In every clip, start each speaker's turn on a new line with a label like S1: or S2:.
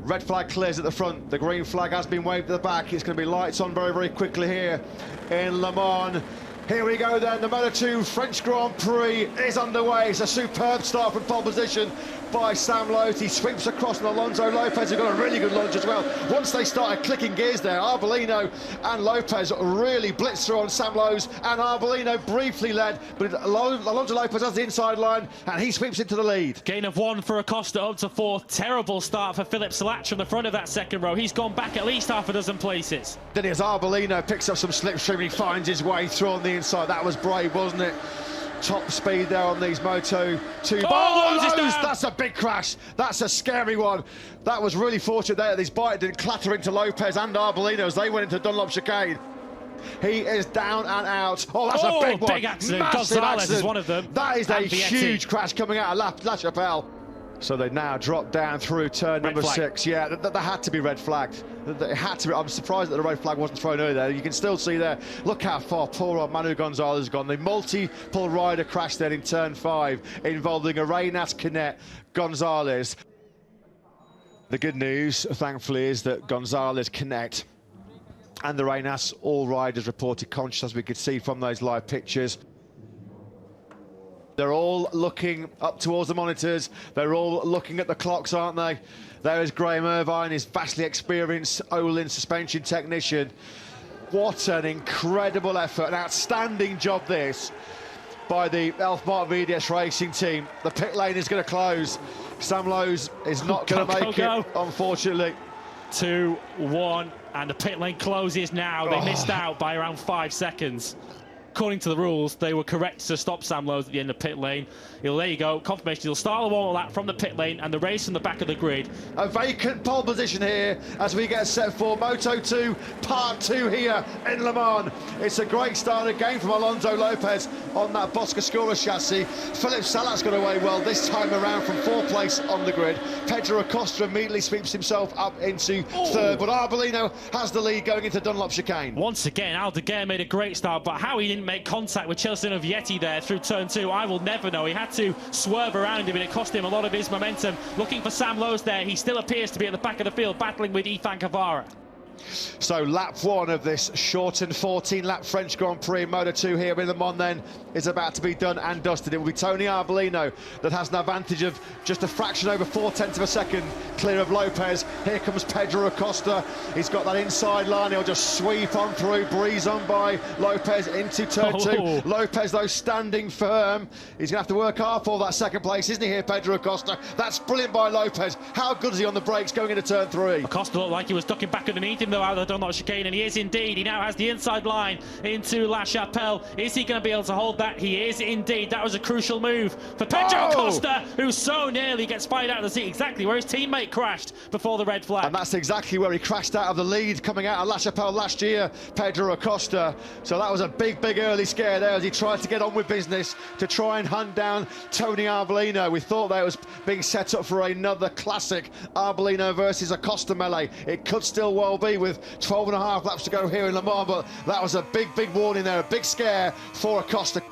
S1: Red flag clears at the front. The green flag has been waved at the back. It's going to be lights on very, very quickly here in Le Mans. Here we go then, the Moto2 French Grand Prix is underway. It's a superb start from pole position by Sam Lowes. He sweeps across and Alonso Lopez have got a really good launch as well. Once they started clicking gears there, Arbolino and Lopez really blitzed through on Sam Lowes, and Arbolino briefly led, but Alonso Lopez has the inside line and he sweeps into the lead.
S2: Gain of 1 for Acosta up to 4th. Terrible start for Philippe Salach from the front of that second row. He's gone back at least half a dozen places.
S1: Then as Arbolino picks up some slipstream, he finds his way through on the inside. That was brave, wasn't it? Top speed there on these Moto2.
S2: Oh,
S1: that's a big crash. That's a scary one. That was really fortunate there. This bike didn't clatter into Lopez and Arbolino as they went into Dunlop chicane. He is down and out. Oh, that's a big one.
S2: Big accident.
S1: Massive
S2: Gonzalez
S1: accident.
S2: is one of them.
S1: That is a
S2: Vietti.
S1: huge crash coming out of La Chapelle. So they now drop down through turn number 6. Yeah, that had to be red flagged. It had to be. I'm surprised that the red flag wasn't thrown earlier there. You can still see there, look how far poor old Manu Gonzalez has gone. The multiple rider crash there in turn 5 involving Arenas, Canet, Gonzalez. The good news, thankfully, is that Gonzalez, Canet and the Arenas, all riders reported conscious, as we could see from those live pictures. They're all looking up towards the monitors. They're all looking at the clocks, aren't they? There is Graham Irvine, his vastly experienced Olin suspension technician. What an incredible effort, an outstanding job this by the Elfmark VDS racing team. The pit lane is going to close. Sam Lowes is not going to make it, unfortunately.
S2: 2-1, and the pit lane closes now. They missed out by around 5 seconds. According to the rules, they were correct to stop Sam Lowes at the end of pit lane. There you go, confirmation. He'll start the wall that from the pit lane and the race from the back of the grid.
S1: A vacant pole position here as we get set for Moto2 Part 2 here in Le Mans. It's a great start again from Alonso Lopez on that Boscascura chassis. Philippe Salach's got away well this time around from 4th place on the grid. Pedro Acosta immediately sweeps himself up into 3rd, but Arbolino has the lead going into Dunlop chicane.
S2: Once again, Aldeguer made a great start, but how he didn't make contact with Celestino Vietti there through turn 2, I will never know. He had to swerve around him and it cost him a lot of his momentum. Looking for Sam Lowes there, he still appears to be at the back of the field battling with Ethan Cavara.
S1: So lap 1 of this shortened 14-lap French Grand Prix Moto2 here in Le Mans then is about to be done and dusted. It will be Tony Arbolino that has an advantage of just a fraction over 4/10 of a second clear of Lopez. Here comes Pedro Acosta. He's got that inside line. He'll just sweep on through, breeze on by Lopez into turn 2. Lopez, though, standing firm. He's going to have to work hard for that second place, isn't he here, Pedro Acosta? That's brilliant by Lopez. How good is he on the brakes going into turn 3?
S2: Acosta looked like he was ducking back underneath him though out of the Dunlop chicane, and he is indeed. He now has the inside line into La Chapelle. Is he going to be able to hold that? He is indeed. That was a crucial move for Pedro Acosta, who so nearly gets fired out of the seat, exactly where his teammate crashed before the red flag.
S1: And that's exactly where he crashed out of the lead coming out of La Chapelle last year, Pedro Acosta. So that was a big early scare there as he tried to get on with business to try and hunt down Tony Arbolino. We thought that was being set up for another classic Arbolino versus Acosta melee. It could still well be with 12.5 laps to go here in Le Mans, but that was a big warning there, a big scare for Acosta.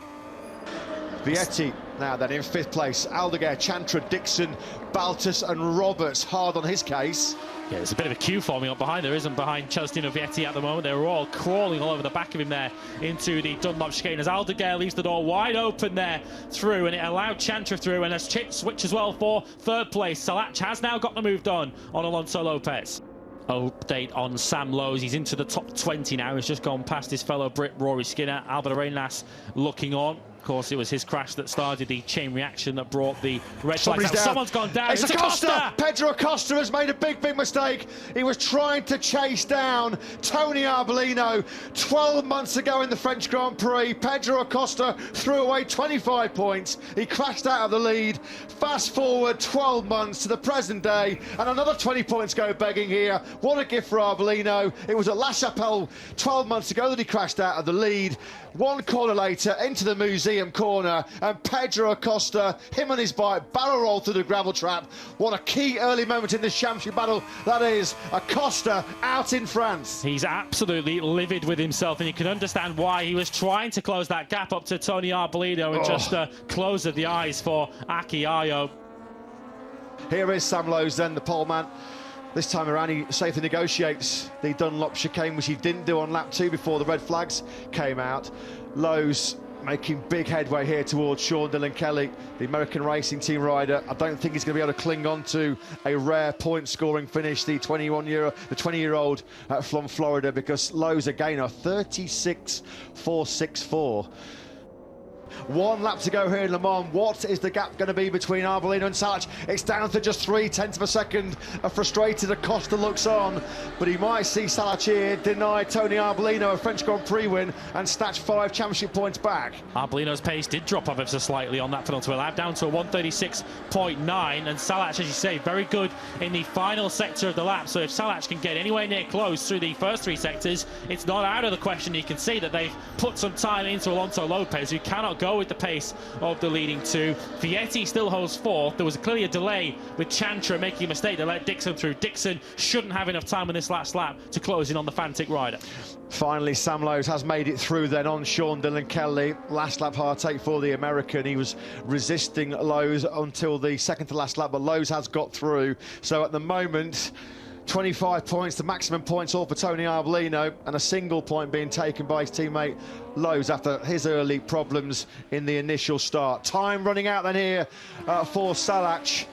S1: Vietti now then in 5th place. Aldeguer, Chantra, Dixon, Baltus and Roberts hard on his case.
S2: Yeah, there's a bit of a queue forming up behind. There isn't behind Celestino Vietti at the moment. They're all crawling all over the back of him there into the Dunlop chicane as Aldeguer leaves the door wide open there through, and it allowed Chantra through, and a switch as well for 3rd place. Salach has now got the move done on Alonso Lopez. Update on Sam Lowes. He's into the top 20 now. He's just gone past his fellow Brit Rory Skinner. Albert Arenas looking on. Of course, it was his crash that started the chain reaction that brought the red flag. Someone's gone down.
S1: It's Acosta! Pedro Acosta has made a big mistake. He was trying to chase down Tony Arbolino 12 months ago in the French Grand Prix. Pedro Acosta threw away 25 points. He crashed out of the lead. Fast forward 12 months to the present day, and another 20 points go begging here. What a gift for Arbolino. It was at La Chapelle 12 months ago that he crashed out of the lead. One corner later, into the museum corner, and Pedro Acosta, him and his bike, barrel roll through the gravel trap. What a key early moment in this championship battle that is. Acosta out in France.
S2: He's absolutely livid with himself, and you can understand why. He was trying to close that gap up to Tony Arbolino and just close the eyes for Aki Ayo.
S1: Here is Sam Lowes then, the pole man. This time around, he safely negotiates the Dunlop chicane, which he didn't do on lap 2 before the red flags came out. Lowe's making big headway here towards Sean Dillon Kelly, the American racing team rider. I don't think he's going to be able to cling on to a rare point-scoring finish, the 20-year-old from Florida, because Lowe's again are 36.464. 1 lap to go here in Le Mans. What is the gap going to be between Arbolino and Salach? It's down to just 0.3 of a second. A frustrated Acosta looks on, but he might see Salach here deny Tony Arbolino a French Grand Prix win and snatch 5 championship points back.
S2: Arbolino's pace did drop off ever so slightly on that penultimate lap, down to a 1:36.9, and Salach, as you say, very good in the final sector of the lap. So if Salach can get anywhere near close through the first 3 sectors, it's not out of the question. You can see that they've put some time into Alonso Lopez, who cannot go with the pace of the leading 2. Vietti still holds 4th. There was clearly a delay with Chantra making a mistake to let Dixon through. Dixon shouldn't have enough time in this last lap to close in on the Fantic rider.
S1: Finally, Sam Lowe's has made it through then on Sean Dillon Kelly. Last lap heartache for the American. He was resisting Lowe's until the second to last lap, but Lowe's has got through. So at the moment, 25 points, the maximum points all for Tony Arbolino, and a single point being taken by his teammate Lowe's after his early problems in the initial start. Time running out then here for Salach.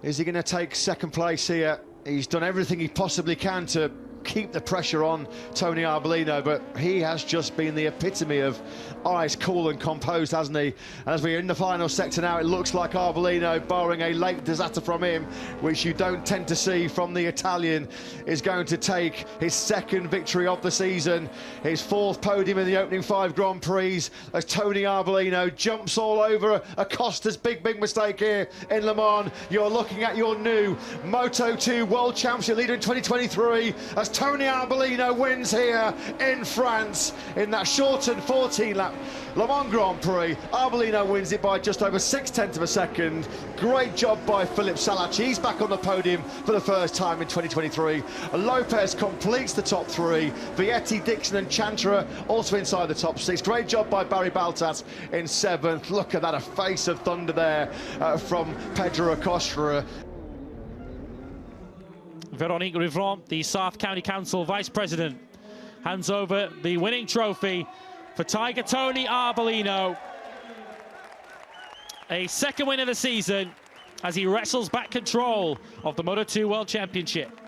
S1: Is he going to take second place here? He's done everything he possibly can to keep the pressure on Tony Arbolino, but he has just been the epitome of eyes cool and composed, hasn't he? And as we're in the final sector now, it looks like Arbolino, barring a late disaster from him, which you don't tend to see from the Italian, is going to take his 2nd victory of the season, his 4th podium in the opening 5 Grand Prix, as Tony Arbolino jumps all over Acosta's big mistake here in Le Mans. You're looking at your new Moto2 World Championship leader in 2023, as Tony Arbolino wins here in France in that shortened 14-lap Le Mans Grand Prix. Arbolino wins it by just over 0.6 of a second. Great job by Philippe Salach. He's back on the podium for the first time in 2023. Lopez completes the top 3. Vietti, Dixon and Chantra also inside the top 6. Great job by Barry Baltas in 7th. Look at that, a face of thunder there from Pedro Acosta.
S2: Veronique Rivron, the South County Council Vice President, hands over the winning trophy for Tiger Tony Arbolino. A 2nd win of the season as he wrestles back control of the Moto2 World Championship.